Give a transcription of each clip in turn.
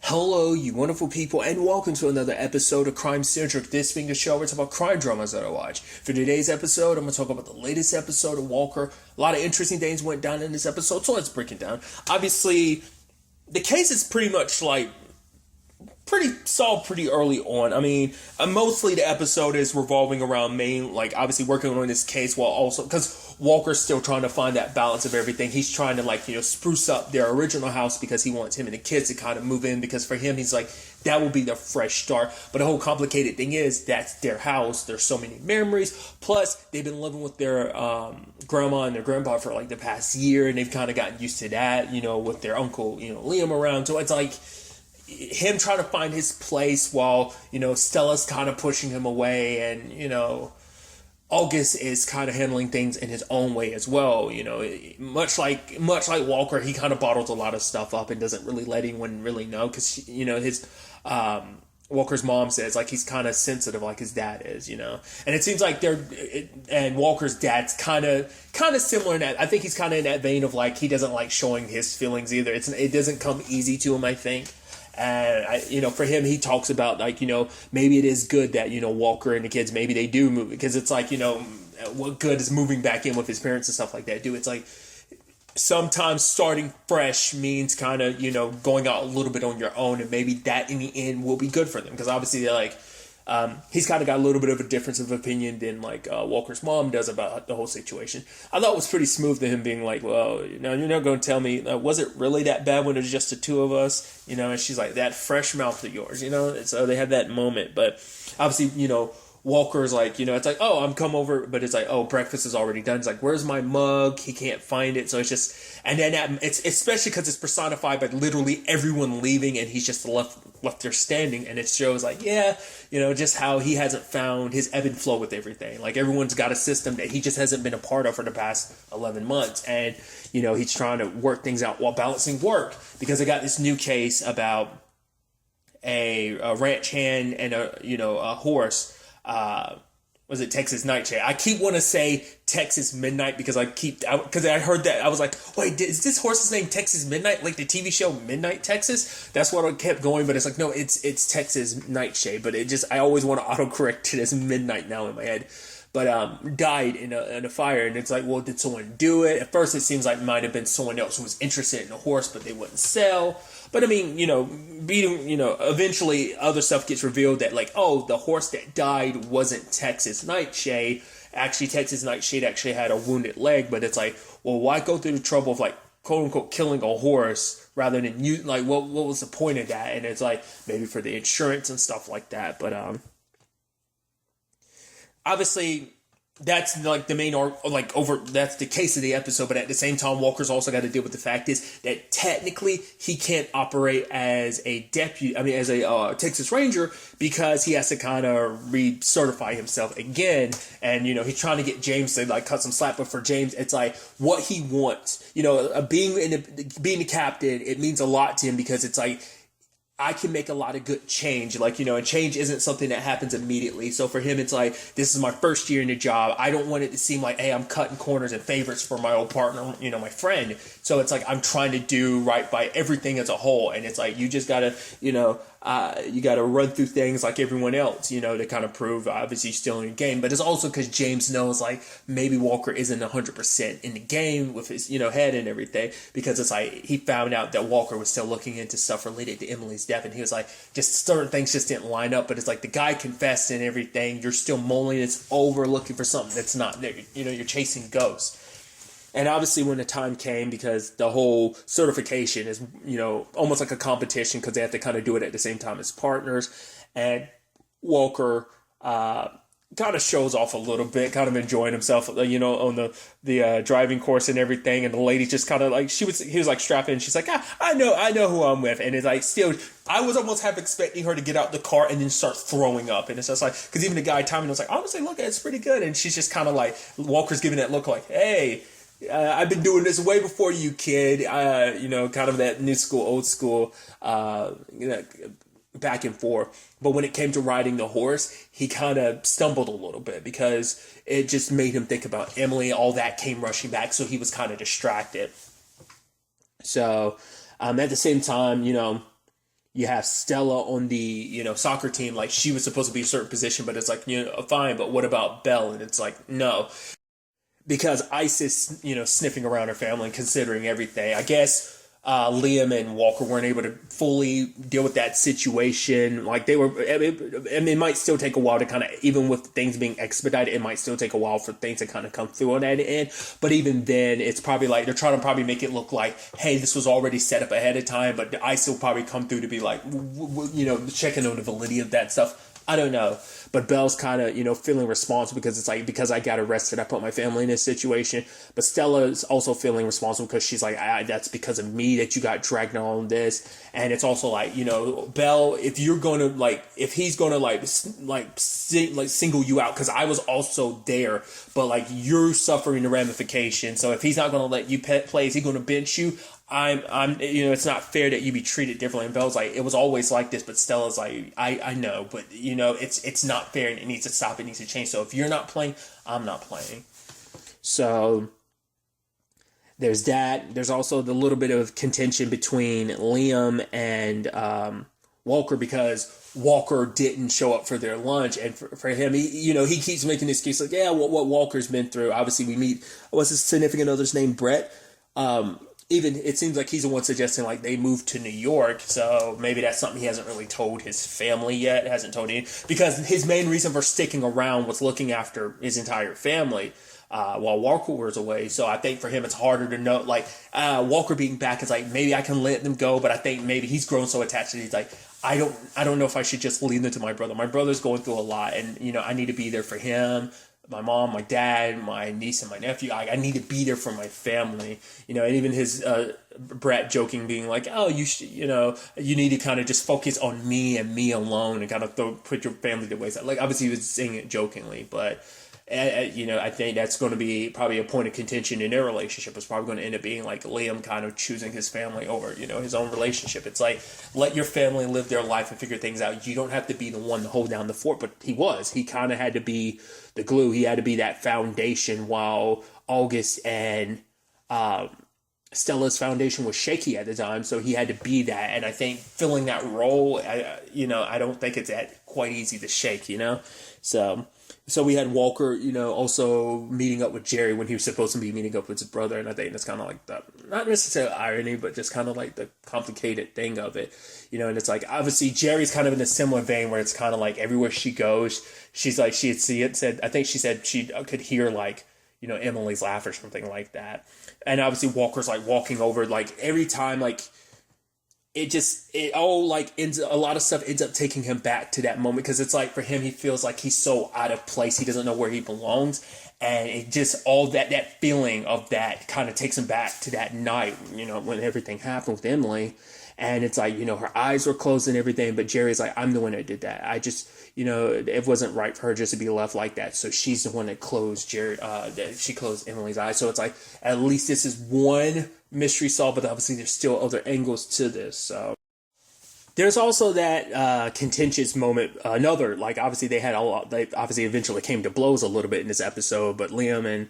Hello, you wonderful people, and welcome to another episode of Crime Centric. This being a show where it's about crime dramas that I watch. For today's episode, I'm going to talk about the latest episode of Walker. A lot of interesting things went down in this episode, so let's break it down. Obviously, the case is pretty much pretty solved pretty early on. I mean, mostly the episode is revolving around obviously working on this case while also, because Walker's still trying to find that balance of everything. He's trying to spruce up their original house because he wants him and the kids to kind of move in, because for him, he's like, that will be the fresh start. But the whole complicated thing is, that's their house. There's so many memories. Plus, they've been living with their grandma and their grandpa for the past year, and they've kind of gotten used to that, with their uncle, Liam around. So it's like him trying to find his place while, Stella's kind of pushing him away, and, August is kind of handling things in his own way as well. Much like Walker, he kind of bottles a lot of stuff up and doesn't really let anyone really know, because, his, Walker's mom says, he's kind of sensitive like his dad is, and it seems like and Walker's dad's kind of similar in that. I think he's kind of in that vein of he doesn't like showing his feelings either. It doesn't come easy to him, I think. And, for him, he talks about, maybe it is good that, Walker and the kids, maybe they do move, because it's what good is moving back in with his parents and stuff like that, It's sometimes starting fresh means kind of, going out a little bit on your own, and maybe that in the end will be good for them, because obviously they're he's kind of got a little bit of a difference of opinion than Walker's mom does about the whole situation. I thought it was pretty smooth to him being well, you're not going to tell me, was it really that bad when it was just the two of us? And she's like, that fresh mouth of yours, and so they had that moment. But obviously, Walker's it's oh, I'm come over, but it's oh, breakfast is already done. It's where's my mug? He can't find it. So it's just, and then it's especially because it's personified by literally everyone leaving, and he's just left there standing, and it shows just how he hasn't found his ebb and flow with everything. Everyone's got a system that he just hasn't been a part of for the past 11 months, and he's trying to work things out while balancing work, because they got this new case about a ranch hand and a horse. Was it Texas Nightshade? I keep want to say Texas Midnight because I heard that. I was like, wait, is this horse's name Texas Midnight? Like the TV show Midnight Texas? That's what I kept going, but it's no, it's Texas Nightshade. But I always want to autocorrect it as Midnight now in my head. But died in a fire, and it's well, did someone do it? At first, it seems like it might have been someone else who was interested in the horse, but they wouldn't sell. But I mean, eventually other stuff gets revealed that the horse that died wasn't Texas Nightshade. Actually, Texas Nightshade actually had a wounded leg, but it's well, why go through the trouble of quote unquote killing a horse rather than what was the point of that? And it's maybe for the insurance and stuff like that. But obviously, that's the main that's the case of the episode. But at the same time, Walker's also got to deal with the fact is that technically he can't operate as a as a Texas Ranger, because he has to kind of recertify himself again. And he's trying to get James to cut some slack, but for James, it's what he wants. Being the captain, it means a lot to him, because it's I can make a lot of good change, and change isn't something that happens immediately. So for him, it's this is my first year in the job. I don't want it to seem hey, I'm cutting corners and favorites for my old partner, my friend. So it's I'm trying to do right by everything as a whole. And it's you just gotta, you gotta run through things like everyone else, to kind of prove obviously still in the game. But it's also because James knows maybe Walker isn't 100% in the game with his, head and everything, because it's he found out that Walker was still looking into stuff related to Emily's death, and he was just certain things just didn't line up. But it's the guy confessed and everything. You're still mulling. It's over looking for something that's not there. You're chasing ghosts. And obviously when the time came, because the whole certification is, almost like a competition, because they have to kind of do it at the same time as partners. And Walker kind of shows off a little bit, kind of enjoying himself, on the driving course and everything. And the lady just kind of he was strapped in. She's I know who I'm with. And it's still, I was almost half expecting her to get out the car and then start throwing up. And it's just because even the guy timing was honestly, look, it's pretty good. And she's just kind of Walker's giving that look hey, I've been doing this way before you, kid. Kind of that new school, old school, back and forth. But when it came to riding the horse, he kind of stumbled a little bit, because it just made him think about Emily. All that came rushing back, so he was kind of distracted. So at the same time, you have Stella on the, soccer team. Like, she was supposed to be a certain position, but it's like, fine, but what about Belle? And it's like, no. Because Ice is, sniffing around her family and considering everything. I guess Liam and Walker weren't able to fully deal with that situation. Like, it might still take a while to kind of, even with things being expedited, it might still take a while for things to kind of come through on that end. But even then, it's probably like, they're trying to probably make it look like, hey, this was already set up ahead of time, but Ice will probably come through to be like, checking on the validity of that stuff. I don't know. But Belle's kind of, feeling responsible because it's like, because I got arrested, I put my family in this situation. But Stella is also feeling responsible because she's like, that's because of me that you got dragged on this. And it's also like, Belle, if you're going to if he's going to single you out, because I was also there, but like, you're suffering the ramifications. So if he's not going to let you play, is he going to bench you? I'm it's not fair that you be treated differently. And Belle's like, it was always like this, but Stella's like, I know, but it's not fair and it needs to stop, it needs to change. So if you're not playing, I'm not playing. So there's that. There's also the little bit of contention between Liam and Walker, because Walker didn't show up for their lunch, and for him, he keeps making this excuse like, yeah, what Walker's been through. Obviously, we meet, what's his significant other's name, Brett. Even it seems like he's the one suggesting like they moved to New York, so maybe that's something he hasn't really told his family yet. Hasn't told any, because his main reason for sticking around was looking after his entire family while Walker was away. So I think for him it's harder to know. Like Walker being back is like, maybe I can let them go, but I think maybe he's grown so attached that he's like, I don't know if I should just leave them to my brother. My brother's going through a lot, and I need to be there for him. My mom, my dad, my niece, and my nephew. I need to be there for my family, and even his Brett joking, being like, "Oh, you need to kind of just focus on me and me alone, and kind of put your family to waste." Like, obviously, he was saying it jokingly, but I think that's going to be probably a point of contention in their relationship. It's probably going to end up being like Liam kind of choosing his family over, his own relationship. It's like, let your family live their life and figure things out. You don't have to be the one to hold down the fort, but he kind of had to be the glue. He had to be that foundation while August and Stella's foundation was shaky at the time, so he had to be that. And I think filling that role, I don't think it's that quite easy to shake, So we had Walker, also meeting up with Jerry when he was supposed to be meeting up with his brother, and I think that's kind of like the, not necessarily irony, but just kind of like the complicated thing of it, and it's like, obviously Jerry's kind of in a similar vein where it's kind of like everywhere she goes, she's like, I think she said she could hear like, Emily's laugh or something like that. And obviously Walker's like walking over, like every time, like, a lot of stuff ends up taking him back to that moment, because it's like, for him, he feels like he's so out of place, he doesn't know where he belongs, and it just, all that feeling of that kind of takes him back to that night, when everything happened with Emily. And it's like, her eyes were closed and everything, but Jerry's like, I'm the one that did that. I just, it wasn't right for her just to be left like that. So she's the one that closed she closed Emily's eyes. So it's like, at least this is one mystery solved, but obviously there's still other angles to this. So there's also that contentious moment. Another, like, obviously they obviously eventually came to blows a little bit in this episode, but Liam and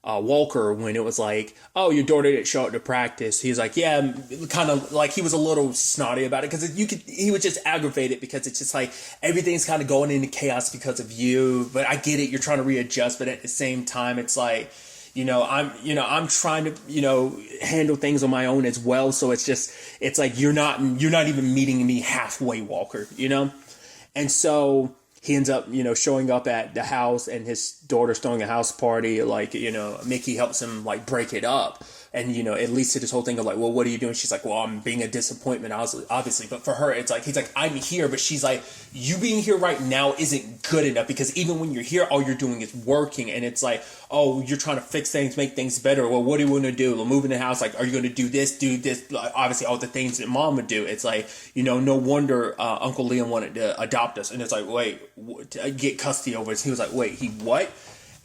Walker, when it was like, oh, your daughter didn't show up to practice, he's like, yeah, kind of like, he was a little snotty about it, because he was just aggravated, because it's just like, everything's kind of going into chaos because of you, but I get it, you're trying to readjust, but at the same time, it's like, I'm trying to, handle things on my own as well, so it's like, you're not even meeting me halfway, Walker, and so he ends up, showing up at the house, and his daughter's throwing a house party. Like, Mickey helps him, like, break it up. And, it leads to this whole thing of like, well, what are you doing? She's like, well, I'm being a disappointment, obviously. But for her, it's like, he's like, I'm here. But she's like, you being here right now isn't good enough, because even when you're here, all you're doing is working. And it's like, oh, you're trying to fix things, make things better. Well, what do you want to do? We'll move in the house. Like, are you going to do this? Like, obviously, all the things that mom would do. It's like, no wonder Uncle Liam wanted to adopt us. And it's like, wait, get custody over us. He was like, wait, he what?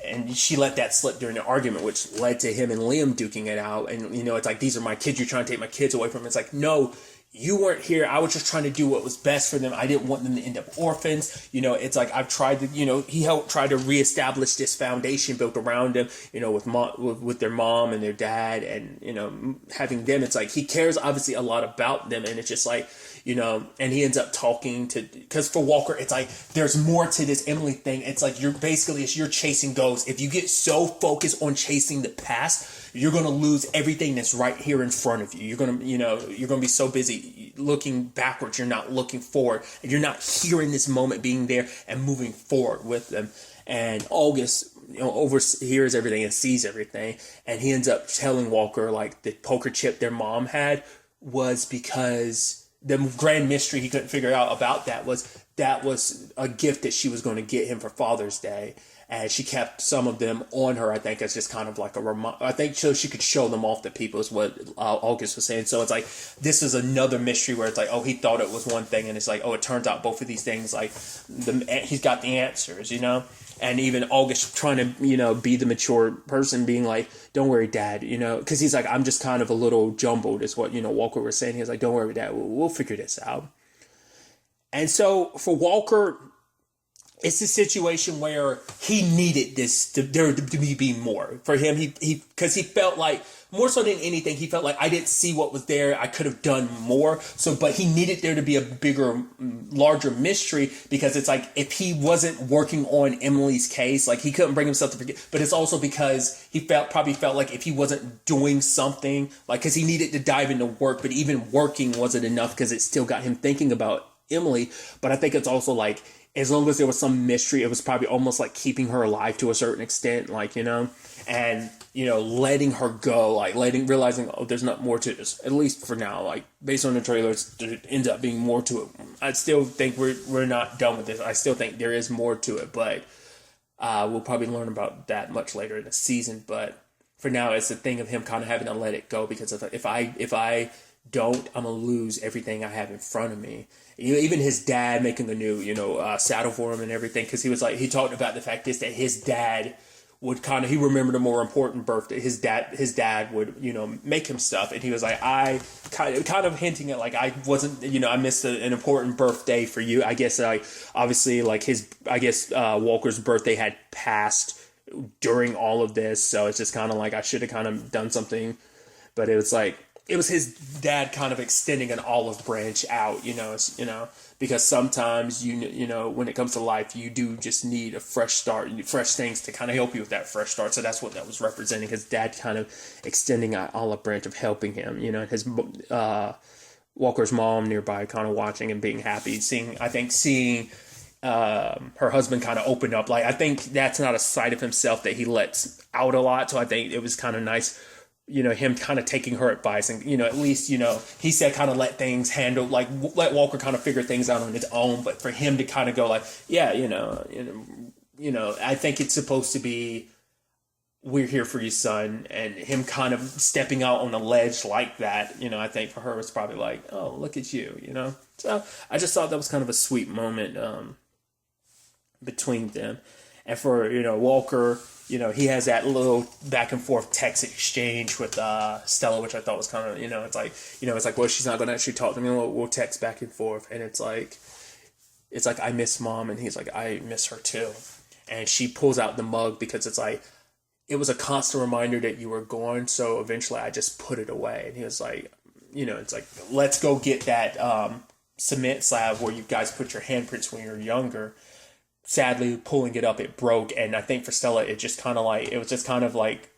And she let that slip during the argument, which led to him and Liam duking it out. And, it's like, these are my kids. You're trying to take my kids away from me. It's like, no, you weren't here. I was just trying to do what was best for them. I didn't want them to end up orphans. It's like I've tried to, he helped try to reestablish this foundation built around them, with their mom and their dad, and, having them. It's like he cares obviously a lot about them. And it's just like, and he ends up talking because for Walker, it's like there's more to this Emily thing. It's like you're chasing ghosts. If you get so focused on chasing the past, you're going to lose everything that's right here in front of you. You're going to be so busy looking backwards. You're not looking forward, and you're not here in this moment, being there and moving forward with them. And August, overhears everything and sees everything. And he ends up telling Walker, like, the poker chip their mom had was because the grand mystery he couldn't figure out about that was a gift that she was going to get him for Father's Day. And she kept some of them on her, I think, as just kind of like a reminder. I think so she could show them off to people is what August was saying. So it's like, this is another mystery where it's like, oh, he thought it was one thing. And it's like, oh, it turns out both of these things, like, he's got the answers, And even August trying to, be the mature person, being like, don't worry, Dad, because he's like, I'm just kind of a little jumbled is what, Walker was saying. He's like, don't worry, Dad, we'll figure this out. And so for Walker, it's a situation where he needed this to be more for him. Because he felt like, more so than anything, he felt like I didn't see what was there. I could have done more. But he needed there to be a bigger, larger mystery, because it's like, if he wasn't working on Emily's case, like, he couldn't bring himself to forget. But it's also because he probably felt like if he wasn't doing something, like, because he needed to dive into work, but even working wasn't enough because it still got him thinking about Emily. But I think it's also like, as long as there was some mystery, it was probably almost like keeping her alive to a certain extent, like, and, letting her go, like realizing, oh, there's not more to this, at least for now, like, based on the trailers, there ends up being more to it. I still think we're not done with this. I still think there is more to it, but we'll probably learn about that much later in the season. But for now, it's the thing of him kind of having to let it go, because if I don't, I'm gonna lose everything I have in front of me. Even his dad making a new, saddle for him and everything, because he talked about the fact is that his dad would he remembered a more important birthday. His dad would, make him stuff, and he was like, I kind of hinting at, like, I wasn't, I missed an important birthday for you. I guess, like, obviously, like, Walker's birthday had passed during all of this, so it's just kind of like, I should have kind of done something, but it was like, it was his dad kind of extending an olive branch out, because sometimes, when it comes to life, you do just need a fresh start, fresh things to kind of help you with that fresh start. So that's what that was representing, his dad kind of extending an olive branch of helping him, and his Walker's mom nearby kind of watching and being happy, seeing her husband kind of open up. Like, I think that's not a side of himself that he lets out a lot. So I think it was kind of nice, him kind of taking her advice and, at least, he said kind of let things handle, like, let Walker kind of figure things out on his own. But for him to kind of go like, yeah, I think it's supposed to be, we're here for you, son. And him kind of stepping out on a ledge like that, I think for her it's probably like, oh, look at you, So I just thought that was kind of a sweet moment between them. And for, Walker, he has that little back and forth text exchange with Stella, which I thought was kind of, it's like, well, she's not going to actually talk to me. We'll text back and forth. And it's like, I miss Mom. And he's like, I miss her too. And she pulls out the mug because it's like, it was a constant reminder that you were gone. So eventually I just put it away. And he was like, it's like, let's go get that cement slab where you guys put your handprints when you were younger. Sadly, pulling it up, it broke, and I think for Stella, it was just kind of like,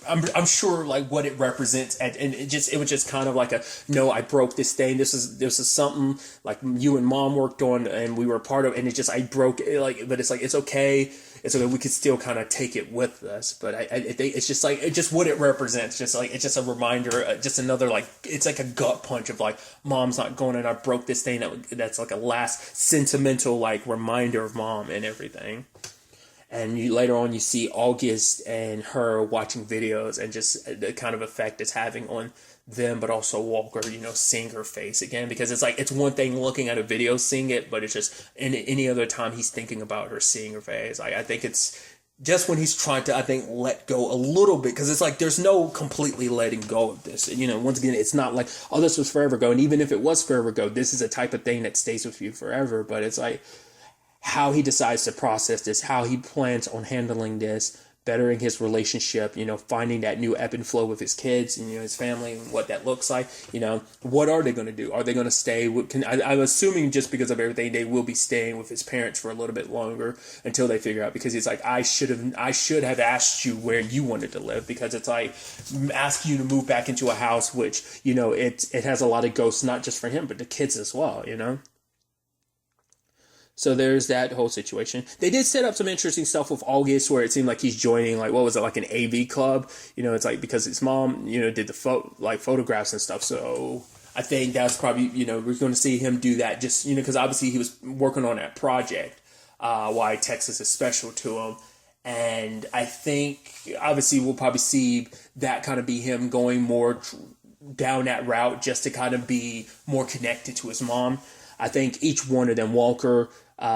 I'm sure like what it represents, and it was just kind of like no, I broke this thing. This is something like you and Mom worked on, and we were a part of, and I broke it, like, but it's like it's okay. It's okay. We could still kind of take it with us, but I think it's just like what it represents. Just like it's just a reminder, just another like it's like a gut punch of like Mom's not going, and I broke this thing. That's like a last sentimental like reminder of Mom and everything. And later on, you see August and her watching videos and just the kind of effect it's having on them, but also Walker, seeing her face again. Because it's like, it's one thing looking at a video, seeing it, but it's just, in any other time he's thinking about her, seeing her face. I think it's just when he's trying to, I think, let go a little bit, because it's like there's no completely letting go of this. You know, once again, it's not like, oh, this was forever ago. And even if it was forever ago, this is a type of thing that stays with you forever. But it's like how he decides to process this, how he plans on handling this, bettering his relationship, you know, finding that new ebb and flow with his kids and, you know, his family and what that looks like. You know, what are they going to do? Are they going to stay with, I'm assuming just because of everything, they will be staying with his parents for a little bit longer until they figure out, because he's like, I should have asked you where you wanted to live, because it's like asking you to move back into a house, which, you know, it has a lot of ghosts, not just for him, but the kids as well, you know? So there's that whole situation. They did set up some interesting stuff with August, where it seemed like he's joining, like, what was it, like an AV club? You know, it's like because his mom, you know, did the photographs and stuff. So I think that's probably, you know, we're going to see him do that, just, you know, because obviously he was working on that project, why Texas is special to him. And I think obviously we'll probably see that kind of be him going more down that route, just to kind of be more connected to his mom. I think each one of them, Walker,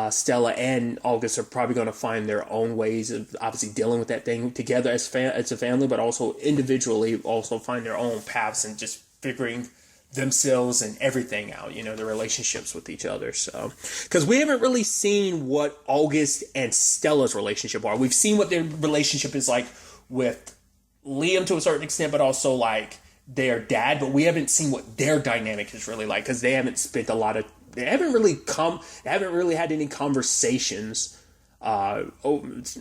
Stella, and August, are probably going to find their own ways of obviously dealing with that thing together as a family, but also individually also find their own paths and just figuring themselves and everything out, you know, their relationships with each other. So, because we haven't really seen what August and Stella's relationship are. We've seen what their relationship is like with Liam to a certain extent, but also like their dad, but we haven't seen what their dynamic is really like, because they haven't really had any conversations.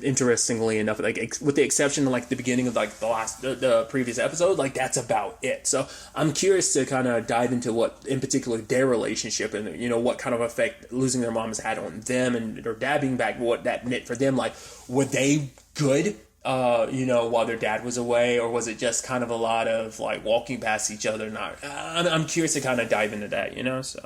Interestingly enough, like with the exception of like the beginning of like the previous episode, like that's about it. So I'm curious to kind of dive into what, in particular, their relationship and, you know, what kind of effect losing their mom has had on them and their dad being back, what that meant for them. Like, were they good? You know, while their dad was away, or was it just kind of a lot of like walking past each other? I'm curious to kind of dive into that, you know, so.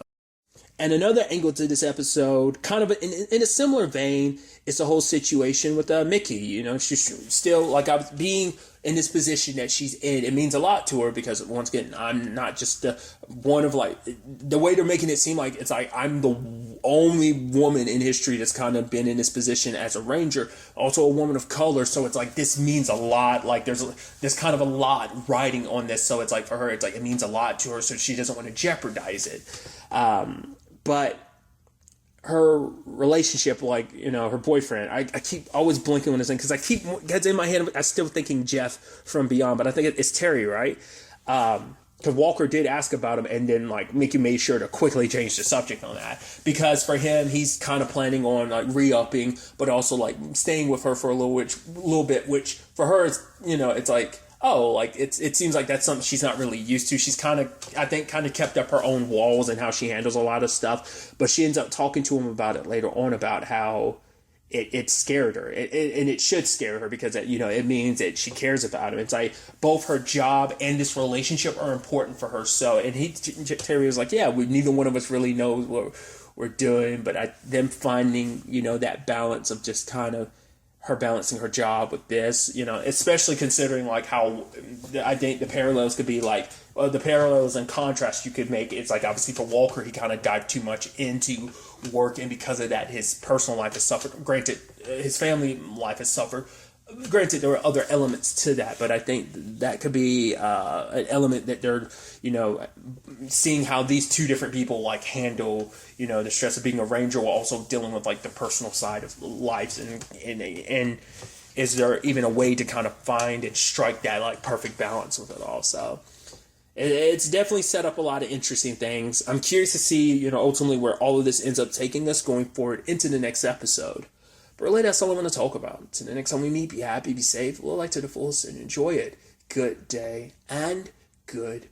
And another angle to this episode, kind of in a similar vein, is the whole situation with Mickey. You know, she's still, like, being in this position that she's in, it means a lot to her, because once again, I'm not just one of, like, the way they're making it seem like it's like I'm the only woman in history that's kind of been in this position as a ranger, also a woman of color. So it's like this means a lot. Like there's kind of a lot riding on this. So it's like for her, it's like it means a lot to her. So she doesn't want to jeopardize it. But her relationship, like, you know, her boyfriend, I keep always blinking on this thing, because it's in my head, I'm still thinking Jeff from Beyond, but I think it's Terry, right? Because Walker did ask about him, and then, like, Mickey made sure to quickly change the subject on that, because for him, he's kind of planning on, like, re-upping, but also, like, staying with her for a little bit, which for her, is, you know, it's like, oh, like, it seems like that's something she's not really used to. She's kind of, I think, kept up her own walls and how she handles a lot of stuff. But she ends up talking to him about it later on, about how it scared her. And it should scare her, because, you know, it means that she cares about him. It's like both her job and this relationship are important for her. So, and Terry was like, yeah, neither one of us really knows what we're doing. But them finding, you know, that balance of just kind of her balancing her job with this, you know, especially considering like how I think the parallels could be like, the parallels and contrast you could make. It's like, obviously for Walker, he kind of dived too much into work, and because of that, his personal life has suffered. Granted, his family life has suffered. Granted, there are other elements to that, but I think that could be an element that they're, you know, seeing how these two different people like handle, you know, the stress of being a ranger while also dealing with like the personal side of lives, and is there even a way to kind of find and strike that like perfect balance with it all? So it's definitely set up a lot of interesting things. I'm curious to see, you know, ultimately where all of this ends up taking us going forward into the next episode. But really, that's all I want to talk about. Until the next time we meet, be happy, be safe, live life to the fullest, and enjoy it. Good day and good